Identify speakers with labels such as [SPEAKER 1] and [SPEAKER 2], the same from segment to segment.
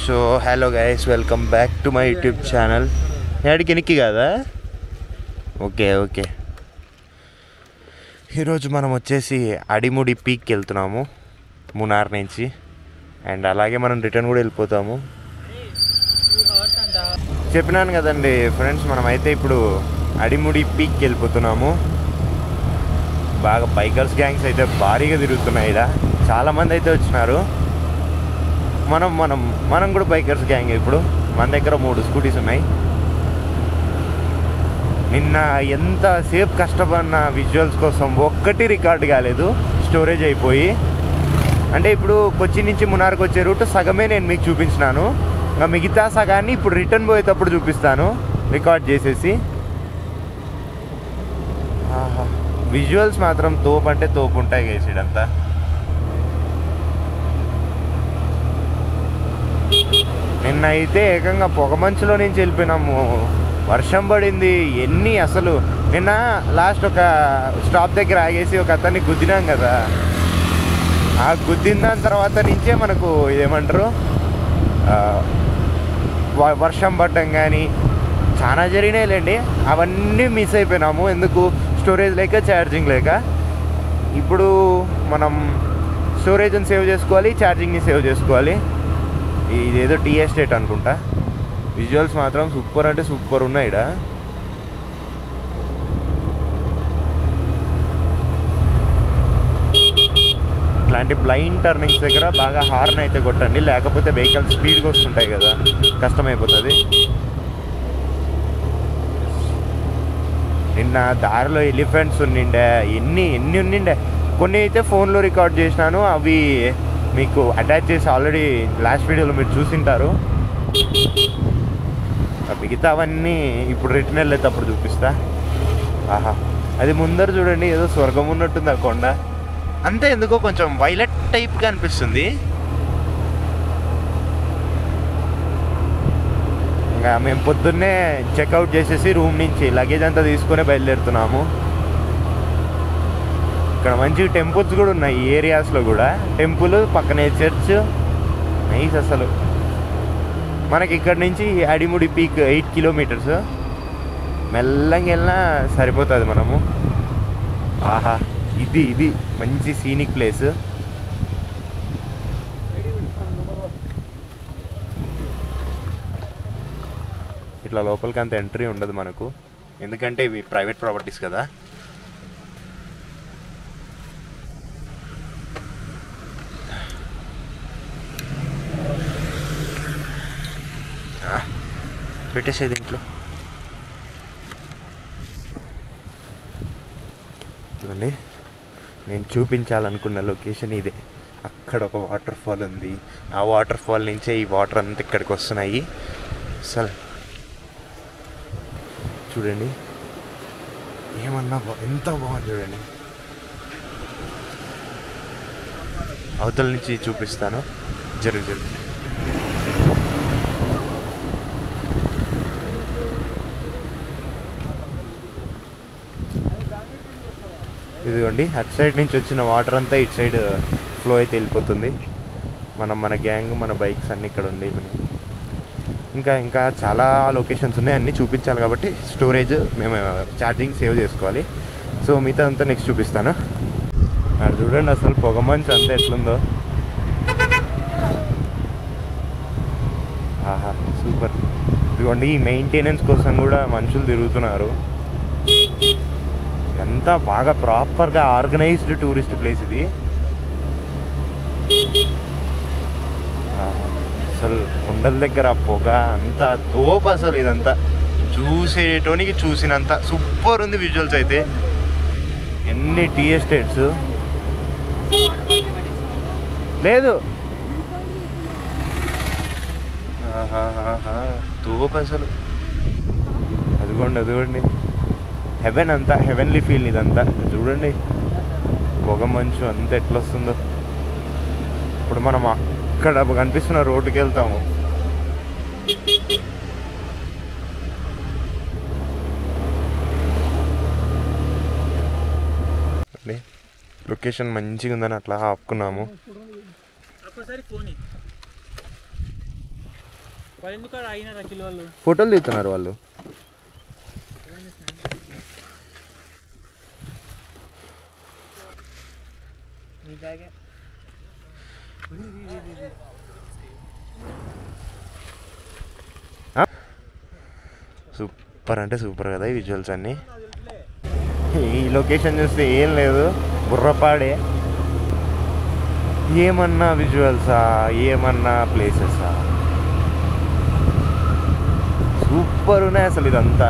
[SPEAKER 1] So hello guys, welcome back to my YouTube channel. యాడికి ఎనికి కదా. ఓకే ఓకే ఈరోజు మనం వచ్చేసి అడిముడి పీక్కి వెళ్తున్నాము మునార్ నుంచి. అండ్ అలాగే మనం రిటర్న్ కూడా వెళ్ళిపోతాము. చెప్పినాను కదండి ఫ్రెండ్స్, మనమైతే ఇప్పుడు అడిముడి పీక్కి వెళ్ళిపోతున్నాము. బాగా బైకర్స్ గ్యాంగ్స్ అయితే భారీగా తిరుగుతున్నాయి. ఇక్కడ చాలామంది అయితే వచ్చినారు. మనం కూడా బైకర్స్ గ్యాంగ్. ఇప్పుడు మన దగ్గర 3 స్కూటీస్ ఉన్నాయి. నిన్న ఎంతసేపు కష్టపడిన విజువల్స్ కోసం ఒక్కటి రికార్డ్ కాలేదు, స్టోరేజ్ అయిపోయి. అంటే ఇప్పుడు కొచ్చి నుంచి మునార్కి వచ్చే రూట్ సగమే నేను మీకు చూపించినాను. ఇంకా మిగతా సగాన్ని ఇప్పుడు రిటర్న్ పోయేటప్పుడు చూపిస్తాను రికార్డ్ చేసేసి. విజువల్స్ మాత్రం తోపు అంటే తోపు ఉంటాయి గైస్. ఇదంతా నిన్న అయితే ఏకంగా పొగమంచులో నుంచి వెళ్ళిపోయినాము. వర్షం పడింది. అసలు నిన్న లాస్ట్ ఒక స్టాప్ దగ్గర ఆగేసి ఒక అతన్ని గుద్దినాం కదా. ఆ గుద్దిన దాని తర్వాత నుంచే మనకు ఏమంటారు వర్షం పడడం కానీ చాలా జరిగినాయిలేండి. అవన్నీ మిస్ అయిపోయినాము. ఎందుకు? స్టోరేజ్ లేక, ఛార్జింగ్ లేక. ఇప్పుడు మనం స్టోరేజ్ని సేవ్ చేసుకోవాలి, ఛార్జింగ్ని సేవ్ చేసుకోవాలి. ఇదేదో టీ ఎస్టేట్ అనుకుంటా. విజువల్స్ మాత్రం సూపర్ అంటే సూపర్ ఉన్నాయి. ఇక్కడ ఇట్లాంటి బ్లైండ్ టర్నింగ్స్ దగ్గర బాగా హార్న్ అయితే కొట్టండి, లేకపోతే వెహికల్ స్పీడ్గా వస్తుంటాయి కదా, కష్టమైపోతుంది. నిన్న దారిలో ఎలిఫెంట్స్ ఉండిండే, ఎన్ని ఉండిండే. కొన్ని అయితే ఫోన్లో రికార్డ్ చేసినాను, అవి మీకు అటాచ్ చేసి ఆల్రెడీ లాస్ట్ వీడియోలో మీరు చూసింటారు. మిగతా అవన్నీ ఇప్పుడు రిటర్న్ వెళ్ళేటప్పుడు చూపిస్తా. ఆహా, అది ముందర చూడండి, ఏదో స్వర్గం ఉన్నట్టుంది ఆ కొండ. అంతే, ఎందుకో కొంచెం వైలెట్ టైప్గా అనిపిస్తుంది. ఇంకా మేము పొద్దున్నే చెక్అవుట్ చేసేసి రూమ్ నుంచి లగేజ్ అంతా తీసుకొని బయలుదేరుతున్నాము. ఇక్కడ మంచి టెంపుల్స్ కూడా ఉన్నాయి ఈ ఏరియాస్లో కూడా. టెంపుల్ పక్కనే చర్చ్, నైస్ అసలు. మనకి ఇక్కడ నుంచి అడిముడి పీక్ 8 కిలోమీటర్స్. మెల్లంగా వెళ్ళినా సరిపోతుంది మనము. ఆహా, ఇది మంచి సీనిక్ ప్లేస్. ఇట్లా లోపలికి అంత ఎంట్రీ ఉండదు మనకు, ఎందుకంటే ఇవి ప్రైవేట్ ప్రాపర్టీస్ కదా. పెట్టేసేది ఇంట్లో. చూడండి, నేను చూపించాలనుకున్న లొకేషన్ ఇదే. అక్కడ ఒక వాటర్ ఫాల్ ఉంది. ఆ వాటర్ ఫాల్ నుంచే ఈ వాటర్ అంతా ఇక్కడికి వస్తున్నాయి. అసలు చూడండి, ఏమన్నా ఎంత బాగుంది చూడండి. అవతల నుంచి చూపిస్తాను. జరుగు ఇదిగోండి, అటు సైడ్ నుంచి వచ్చిన వాటర్ అంతా ఇటు సైడ్ ఫ్లో అయితే వెళ్ళిపోతుంది. మన గ్యాంగ్, మన బైక్స్ అన్నీ ఇక్కడ ఉండి. ఇంకా చాలా లొకేషన్స్ ఉన్నాయి, అన్నీ చూపించాలి కాబట్టి స్టోరేజ్ మేము ఛార్జింగ్ సేవ్ చేసుకోవాలి. సో మిగతా అంతా నెక్స్ట్ చూపిస్తాను. అది చూడండి, అసలు పొగమంచు అంతా ఎట్లుందో. ఆహా, సూపర్. ఇదిగోండి, ఈ మెయింటెనెన్స్ కోసం కూడా మనుషులు తిరుగుతున్నారు. అంతా బాగా ప్రాపర్గా ఆర్గనైజ్డ్ టూరిస్ట్ ప్లేస్ ఇది. అసలు కొండల దగ్గర పొగ అంతా తోపు. అసలు ఇదంతా చూసేటోనికి చూసినంత సూపర్ ఉంది విజువల్స్ అయితే. ఎన్ని టీ ఎస్టేట్స్ లేదు. తోపు అసలు. అదిగోండి హెవెన్ అంతా, హెవెన్లీ ఫీల్ ఇదంతా. చూడండి పొగ మంచు అంతా ఎట్లా వస్తుందో. ఇప్పుడు మనం అక్కడ కనిపిస్తున్న రోడ్డుకి వెళ్తాము. లొకేషన్ మంచిగా ఉందని అట్లా ఆపుకున్నాము. ఫోటోలు తీస్తున్నారు వాళ్ళు. సూపర్ అంటే సూపర్ కదా ఈ విజువల్స్ అన్నీ. ఈ లొకేషన్ చూస్తే ఏం లేదు, బుర్రపాడే. ఏమన్నా విజువల్సా, ఏమన్నా ప్లేసెసా, సూపర్ ఉన్నాయి అసలు ఇదంతా.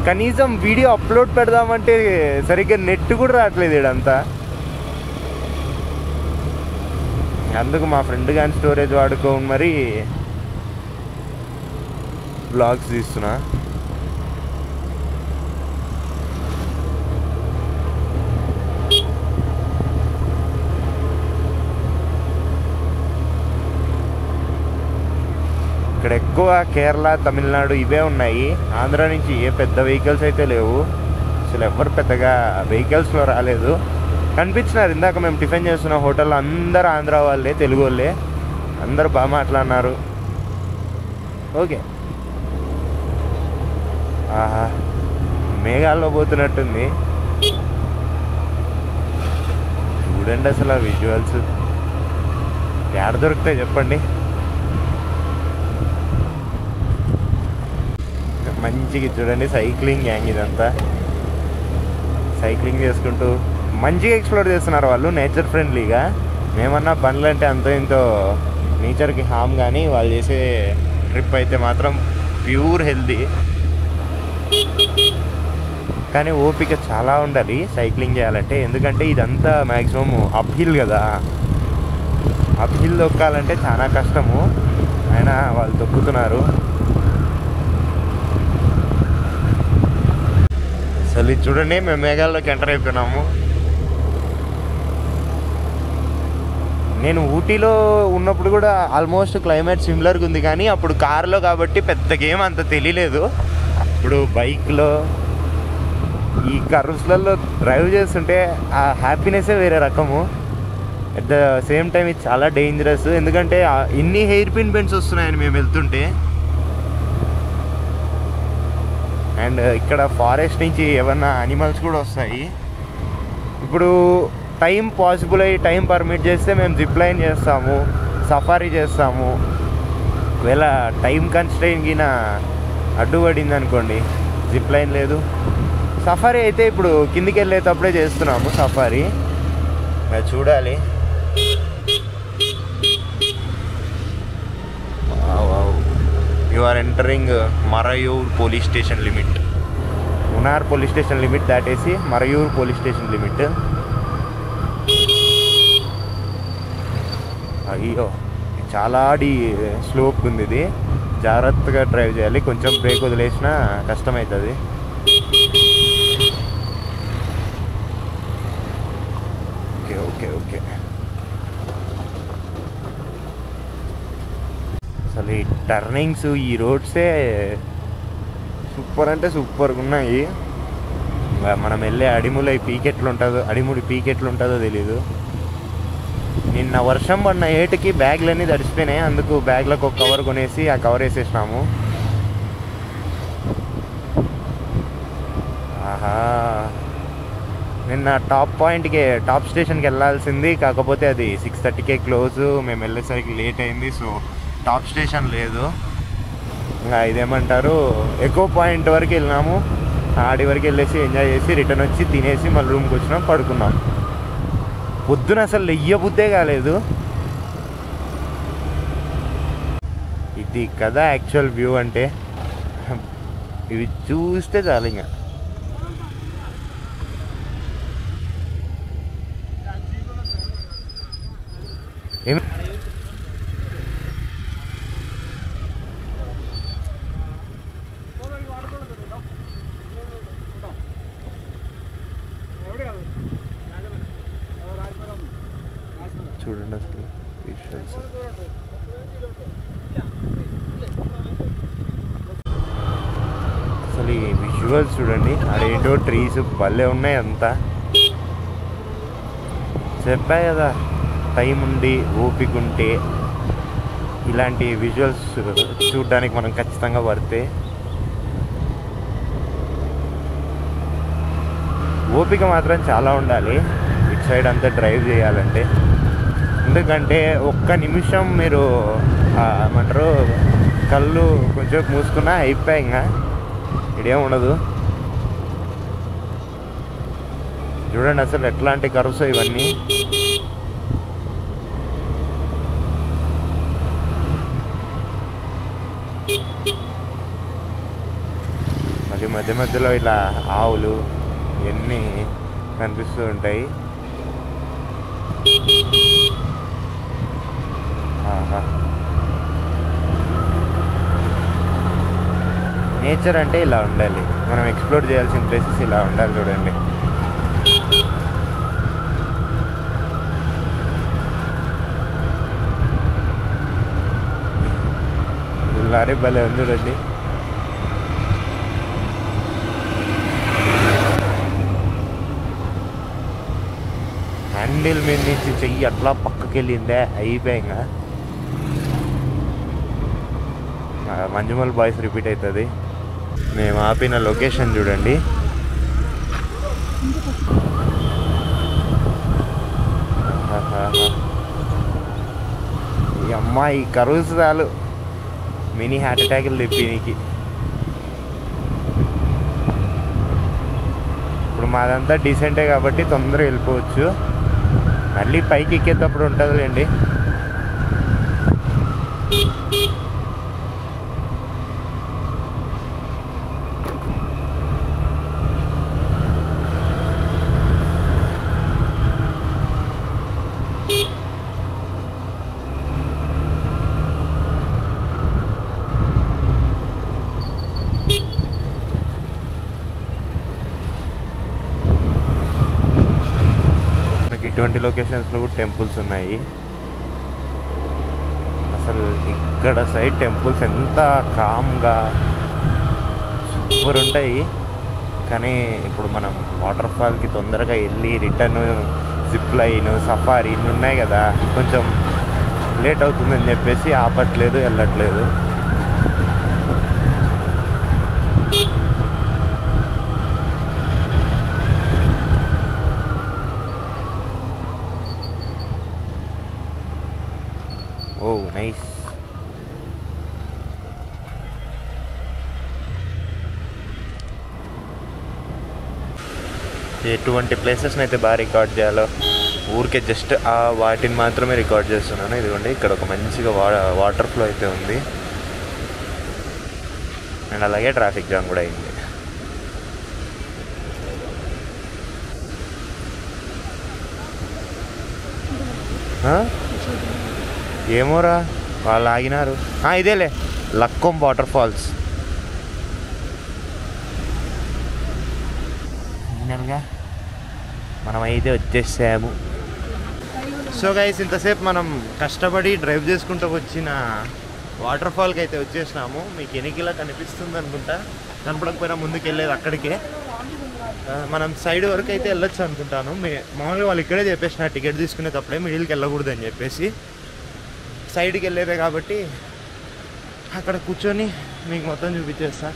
[SPEAKER 1] కనీసం వీడియో అప్లోడ్ పెడదామంటే సరిగ్గా నెట్ కూడా రావట్లేదు ఇదంతా. అందుకు మా ఫ్రెండ్ కానీ స్టోరేజ్ వాడుకోని మరి బ్లాగ్స్ తీస్తున్నా. ఇక్కడ ఎక్కువ కేరళ, తమిళనాడు ఇవే ఉన్నాయి. ఆంధ్ర నుంచి ఏ పెద్ద వెహికల్స్ అయితే లేవు. అసలు ఎవరు పెద్దగా వెహికల్స్లో రాలేదు. కనిపించినారు ఇందాక మేము టిఫిన్ చేస్తున్న హోటల్లో అందరూ ఆంధ్ర వాళ్ళే, తెలుగు వాళ్ళే, అందరూ బాగా మాట్లాడినారు. ఓకే. ఆహా, మేఘాల్లో పోతున్నట్టుంది. చూడండి అసలు ఆ విజువల్స్ ఎక్కడ దొరుకుతాయి చెప్పండి. మంచిగా చూడండి సైక్లింగ్ గ్యాంగ్ ఇదంతా. సైక్లింగ్ చేసుకుంటూ మంచిగా ఎక్స్ప్లోర్ చేస్తున్నారు వాళ్ళు, నేచర్ ఫ్రెండ్లీగా. మేమన్నా బండ్లు అంటే అంతో ఇంతో నేచర్కి హామ్, కానీ వాళ్ళు చేసే ట్రిప్ అయితే మాత్రం ప్యూర్ హెల్దీ. కానీ ఓపిక చాలా ఉండాలి సైక్లింగ్ చేయాలంటే, ఎందుకంటే ఇదంతా మ్యాక్సిమం అప్ హిల్ కదా. అప్ హిల్ తొక్కాలంటే చాలా కష్టము, అయినా వాళ్ళు తొక్కుతున్నారు. అసలు ఇది చూడండి, మేము మేఘాల్లోకి ఎంటర్ అయిపోయినాము. నేను ఊటీలో ఉన్నప్పుడు కూడా ఆల్మోస్ట్ క్లైమేట్ సిమిలర్గా ఉంది, కానీ అప్పుడు కార్లో కాబట్టి పెద్దగా ఏం అంత తెలియలేదు. ఇప్పుడు బైక్లో ఈ కర్వ్స్లలో డ్రైవ్ చేస్తుంటే ఆ హ్యాపీనెస్సే వేరే రకము. అట్ ద సేమ్ టైం ఇది చాలా డేంజరస్, ఎందుకంటే ఇన్ని హెయిర్ పిన్ బెండ్స్ వస్తున్నాయని మేము వెళ్తుంటే. అండ్ ఇక్కడ ఫారెస్ట్ నుంచి ఏమన్నా అనిమల్స్ కూడా వస్తాయి. ఇప్పుడు టైం పాసిబుల్ అయ్యి టైం పర్మిట్ చేస్తే మేము జిప్ లైన్ చేస్తాము, సఫారీ చేస్తాము. ఒకవేళ టైం కన్స్ట్రెయిన్ గిన అడ్డుపడింది అనుకోండి, జిప్ లైన్ లేదు. సఫారీ అయితే ఇప్పుడు కిందికి వెళ్ళేటప్పుడే చేస్తున్నాము సఫారీ. చూడాలి. You are entering Marayur police station limit. Munnar police station limit దాటేసి మరయూర్ పోలీస్ స్టేషన్ లిమిట్. అయ్యో, చాలా స్లోప్ ఉంది ఇది, జాగ్రత్తగా డ్రైవ్ చేయాలి. కొంచెం బ్రేక్ వదిలేసినా కష్టమవుతుంది. Okay okay okay. అసలు ఈ టర్నింగ్స్, ఈ రోడ్సే సూపర్ అంటే సూపర్గా ఉన్నాయి. మనం వెళ్ళే అడిముల పీక్ ఎట్లుంటుందో, అడిముడి పీక్ ఎట్లుంటుందో తెలీదు. నిన్న వర్షం పడిన ఏటుకి బ్యాగ్లన్నీ తడిసిపోయినాయి, అందుకు బ్యాగ్లకు ఒక కవర్ కొనేసి ఆ కవర్ వేసేసినాము. ఆహా, నిన్న టాప్ స్టేషన్కి వెళ్ళాల్సింది, కాకపోతే అది 6:30కే క్లోజ్. మేము వెళ్ళేసరికి లేట్ అయింది, సో టాప్ స్టేషన్ లేదు. ఇంకా ఇదేమంటారు, ఎకో పాయింట్ వరకు వెళ్ళినాము. ఆడి వరకు వెళ్ళేసి ఎంజాయ్ చేసి రిటర్న్ వచ్చి తినేసి మళ్ళీ రూమ్కి వచ్చినాం, పడుకున్నాం. పొద్దున అసలు లెయ్యబుద్దే కాలేదు. ఇది కదా యాక్చువల్ వ్యూ అంటే. ఇవి చూస్తే చాలు ఇంకా. ఏమి చూడండి అసలు విజువల్స్. అసలు ఈ విజువల్స్ చూడండి, అదేంటో ట్రీస్ భలే ఉన్నాయి అంతా. చెప్పా కదా, టైం ఉండి ఓపిక ఉంటే ఇలాంటి విజువల్స్ చూడడానికి మనం ఖచ్చితంగా వర్తే. ఓపిక మాత్రం చాలా ఉండాలి ఇటు సైడ్ అంతా డ్రైవ్ చేయాలంటే. ఎందుకంటే ఒక్క నిమిషం మీరు ఏమంటారు కళ్ళు కొంచెం మూసుకున్నా అయిపోయి ఇంకా ఇదేం ఉండదు. చూడండి అసలు ఎట్లాంటి కర్వ్స్ ఇవన్నీ. మరి మధ్య మధ్యలో ఇలా ఆవులు ఇవన్నీ కనిపిస్తూ ఉంటాయి. నేచర్ అంటే ఇలా ఉండాలి. మనం ఎక్స్ప్లోర్ చేయాల్సిన ప్లేసెస్ ఇలా ఉండాలి. చూడండి లారీ భలే ఉంది చూడండి. హ్యాండిల్ మీద నుంచి చెయ్యి అట్లా పక్కకి వెళ్ళిందే అయిపోయింగా. మంజుమల్ బాయ్స్ రిపీట్ అవుతుంది. మేము ఆపిన లొకేషన్ చూడండి. ఈ అమ్మాయి కరువుస్ చాలు మినీ హార్ట్ అటాక్లు తెప్పినికి. ఇప్పుడు మాదంతా డీసెంటే కాబట్టి తొందరగా వెళ్ళిపోవచ్చు. మళ్ళీ పైకి ఎక్కేటప్పుడు ఉంటుందిలేండి. ఇటువంటి లొకేషన్స్లో కూడా టెంపుల్స్ ఉన్నాయి. అసలు ఇక్కడ సైడ్ టెంపుల్స్ ఎంత కామ్గా సూపర్ ఉంటాయి. కానీ ఇప్పుడు మనం వాటర్ ఫాల్కి తొందరగా వెళ్ళి రిటర్న్ జిప్ లైన్ సఫారీ ఇన్ని ఉన్నాయి కదా, కొంచెం లేట్ అవుతుందని చెప్పేసి ఆపట్లేదు, వెళ్ళట్లేదు. ఓ నైస్. ఎటువంటి ప్లేసెస్ని అయితే బాగా రికార్డ్ చేయాలో ఊరికే జస్ట్ వాటిని మాత్రమే రికార్డ్ చేస్తున్నాను. ఇదిగోండి ఇక్కడ ఒక మంచిగా వాటర్ ఫ్లో అయితే ఉంది. అండ్ అలాగే ట్రాఫిక్ జామ్ కూడా అయింది. ఏమోరా వాళ్ళు ఆగినారు. ఇదేలే లక్కోం వాటర్ ఫాల్స్. ఫైనల్గా మనం అయితే వచ్చేసాము. సో గైస్ ఇంతసేపు మనం కష్టపడి డ్రైవ్ చేసుకుంటూ వచ్చిన వాటర్ ఫాల్కి అయితే వచ్చేసినాము. మీకు ఎనికిలా కనిపిస్తుంది అనుకుంటా, కనపడకపోయినా ముందుకు వెళ్ళేది అక్కడికే. మనం సైడ్ వరకు అయితే వెళ్ళొచ్చు అనుకుంటాను. మామూలుగా వాళ్ళు ఇక్కడే చెప్పేసిన టికెట్ తీసుకునేటప్పుడే మిడిల్కి వెళ్ళకూడదు అని చెప్పేసి. సైడ్కి వెళ్ళేదే కాబట్టి అక్కడ కూర్చొని మీకు మొత్తం చూపించేస్తా.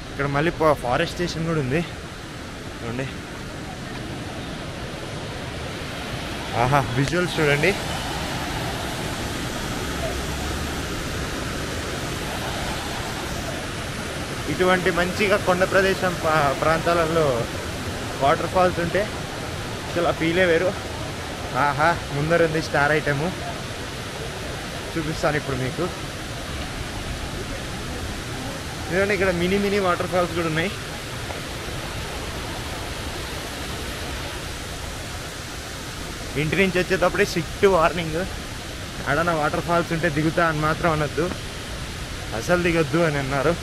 [SPEAKER 1] ఇక్కడ మళ్ళీ ఫారెస్ట్ స్టేషన్ కూడా ఉంది చూడండి. ఆహా విజువల్స్ చూడండి. ఇటువంటి మంచిగా కొండ ప్రదేశం ప్రాంతాలలో వాటర్ ఫాల్స్ ఉంటే అసలు ఆ ఫీలే వేరు. ఆహా ముందర ఉంది స్టార్ ఐటెము, చూపిస్తాను ఇప్పుడు మీకు. చూడండి ఇక్కడ మినీ వాటర్ ఫాల్స్ కూడా ఉన్నాయి. ఇంటి నుంచి వచ్చేటప్పుడే స్ట్రిక్ట్ వార్నింగ్, ఆడన వాటర్ ఫాల్స్ ఉంటే దిగుతా అని మాత్రం అనొద్దు, అసలు దిగొద్దు అని అన్నారు.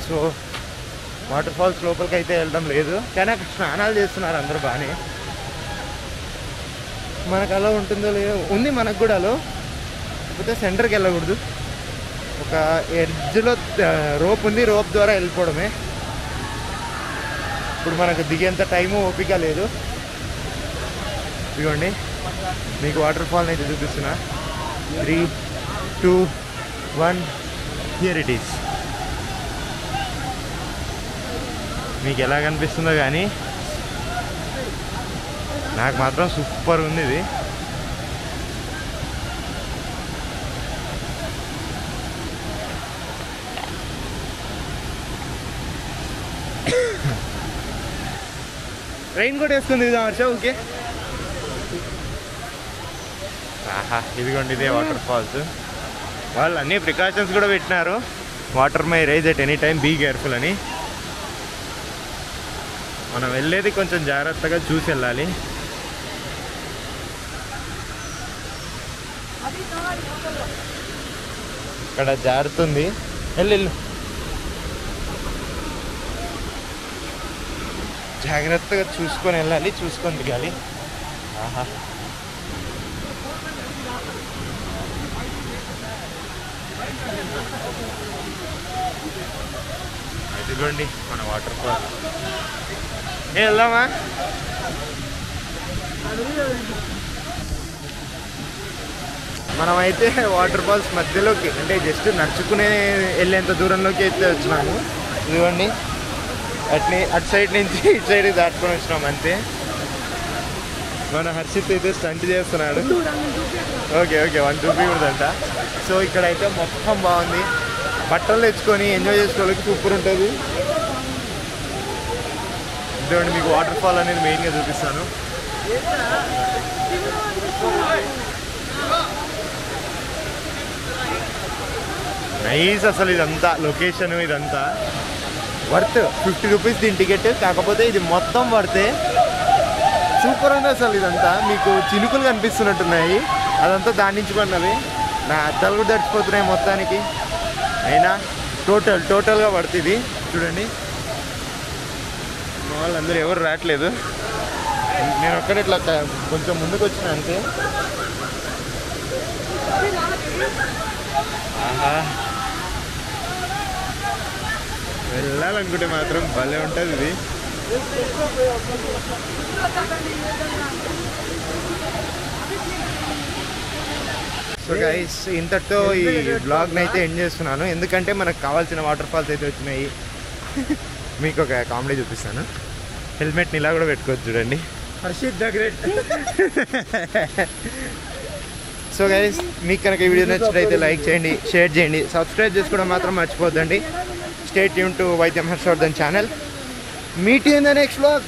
[SPEAKER 1] సో వాటర్ ఫాల్స్ లోపలికి అయితే వెళ్ళడం లేదు, కానీ అక్కడ స్నానాలు చేస్తున్నారు అందరూ బాగానే. మనకు అలా ఉంటుందో లేదో ఉంది, మనకు కూడా అలా. కాకపోతే సెంటర్కి వెళ్ళకూడదు. ఒక ఎడ్జ్లో రోప్ ఉంది, రోప్ ద్వారా వెళ్ళిపోవడమే. ఇప్పుడు మనకు దిగేంత టైము ఓపిక లేదు. ఇదిగోండి మీకు వాటర్ ఫాల్ని అయితే చూపిస్తున్నా. 3, 2, 1, హియర్ ఇట్ ఈస్. మీకు ఎలా కనిపిస్తుందో కానీ నాకు మాత్రం సూపర్ ఉంది ఇది. రెయిన్ కోట్ వేసుకుంది ఇది హర్ష. ఓకే, ఆహా ఇదిగోండి ఇదే వాటర్ ఫాల్స్. వాళ్ళు అన్ని ప్రికాషన్స్ కూడా పెట్టినారు, water may rise at any time, be careful అని. మనం వెళ్ళేది కొంచెం జాగ్రత్తగా చూసి వెళ్ళాలి. ఇక్కడ జారుతుంది, వెళ్ళు జాగ్రత్తగా చూసుకొని వెళ్ళాలి, చూసుకొని దిగాలి. ఆహా ఇదిగోండి మన వాటర్ ఫాల్. వెళ్దామా? మనమైతే వాటర్ ఫాల్స్ మధ్యలోకి అంటే జస్ట్ నడుచుకునే వెళ్ళేంత దూరంలోకి అయితే వచ్చినాము. ఇదిగోండి అటు సైడ్ నుంచి ఇటు సైడ్ దాటుకొని వచ్చినాం అంతే. మన హర్షిత్ అయితే స్టంట్ చేస్తున్నాడు. ఓకే 1 2 ఉందంట. సో ఇక్కడైతే మొత్తం బాగుంది, బట్టలు తెచ్చుకొని ఎంజాయ్ చేసుకోవడానికి సూపర్ ఉంటుంది. ఇదిగోండి మీకు వాటర్ ఫాల్ అనేది మెయిన్గా చూపిస్తాను. నైస్ అసలు ఇదంతా లొకేషన్, ఇదంతా వర్త్. 50 రూపీస్ దీని టికెట్, కాకపోతే ఇది మొత్తం వర్తే. సూపర్ ఉంది అసలు ఇదంతా. మీకు చినుకులు కనిపిస్తున్నట్టున్నాయి, అదంతా దాని నుంచి పడినవి. నా అద్దాలు కూడా తడిచిపోతున్నాయి మొత్తానికి. అయినా టోటల్గా పడుతుంది. చూడండి మా వాళ్ళందరూ ఎవరు రావట్లేదు, నేను ఒక్కడే ఇట్లా కొంచెం ముందుకు వచ్చిన అంతే. ఆహా వెళ్ళాలనుకుంటే మాత్రం భలే ఉంటుంది ఇది. సో గైస్ ఇంతటితో ఈ బ్లాగ్ని అయితే ఎండ్ చేస్తున్నాను, ఎందుకంటే మనకు కావాల్సిన వాటర్ ఫాల్స్ అయితే వచ్చినాయి. మీకు ఒక కామెడీ చూపిస్తాను. హెల్మెట్ని ఇలా కూడా పెట్టుకోవచ్చు చూడండి. Harshit the great. So guys మీకు కనుక ఈ వీడియో నచ్చినట్లయితే లైక్ చేయండి, షేర్ చేయండి, సబ్స్క్రైబ్ చేసుకోవడం మాత్రం మర్చిపోద్దండి. Stay tuned to Vaidhyam Harshvardhan channel. Meet you in the next vlog.